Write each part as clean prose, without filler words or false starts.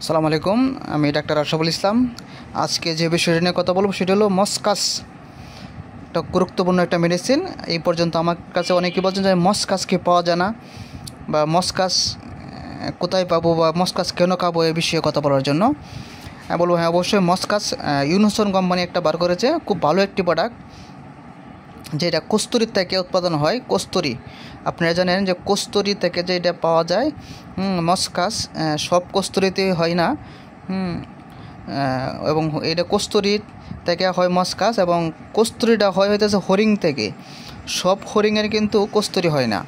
আসসালামু আলাইকুম, আমি ডাক্তার আশরাফুল ইসলাম। আজকে যে বিষয়টা নিয়ে কথা বলবো সেটা হলো মসকাস। একটা গুরুত্বপূর্ণ একটা মেডিসিন। এই পর্যন্ত আমার কাছে অনেকেই বলছেন যে মসকাসকে পাওয়া যায় না, বা মসকাস কোথায় পাবো, বা মসকাস কেন খাবো, এই বিষয়ে কথা বলার জন্য বলবো হ্যাঁ, অবশ্যই মসকাস ইউনোসন কোম্পানি একটা বার করেছে, খুব ভালো একটি প্রোডাক্ট, যেটা কস্তুরীর থেকে উৎপাদন হয়। কস্তুরী, আপনারা জানেন যে কস্তুরী থেকে যে এটা পাওয়া যায়। মসকাস সব কস্তুরীতে হয় না, এবং এটা কস্তুরী থেকে হয় মসকাস, এবং কস্তুরীটা হয় হইতেছে হরিং থেকে। সব হরিংয়ের কিন্তু কস্তুরী হয় না।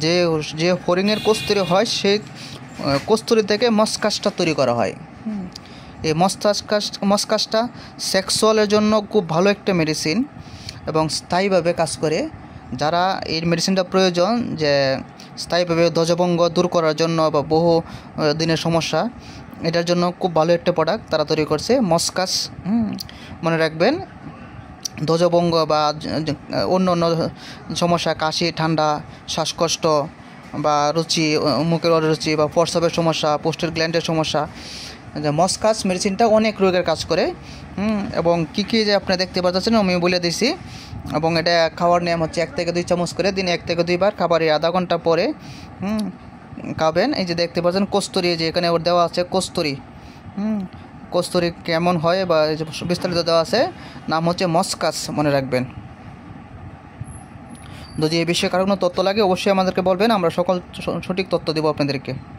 যে যে হরিংয়ের কস্তুরী হয় সেই কস্তুরী থেকে মসকাসটা তৈরি করা হয়। এই মসকাসটা সেক্সুয়ালের জন্য খুব ভালো একটা মেডিসিন এবং স্থায়ীভাবে কাজ করে। যারা এই মেডিসিনটা প্রয়োজন, যে স্থায়ীভাবে ধ্বজভঙ্গ দূর করার জন্য বা বহু দিনের সমস্যা, এটার জন্য খুব ভালো একটা প্রোডাক্ট তারা তৈরি করছে মসকাস। মনে রাখবেন, ধ্বজভঙ্গ বা অন্য অন্য সমস্যা, কাশি, ঠান্ডা, শ্বাসকষ্ট বা রুচি, মুখের অরুচি বা প্রস্রাবের সমস্যা, পোস্টের গ্ল্যান্ডের সমস্যা, মসকাস মেডিসিনটা অনেক রোগের কাজ করে। এবং কী কী যে আপনি দেখতে পাচ্ছেন আমি বলে দিছি। এবং এটা খাওয়ার নিয়ম হচ্ছে 1 থেকে 2 চামচ করে দিনে 1 থেকে 2 বার, খাবারের আধা ঘন্টা পরে খাবেন। এই যে দেখতে পাচ্ছেন কস্তুরী, যে এখানে ওর দেওয়া আছে কস্তুরী। কস্তুরী কেমন হয় বা বিস্তারিত দেওয়া আছে, নাম হচ্ছে মসকাস, মনে রাখবেন। যদি এই বিষয়ে কারো কোনো তথ্য লাগে অবশ্যই আমাদেরকে বলবেন, আমরা সকল সঠিক তথ্য দেবো আপনাদেরকে।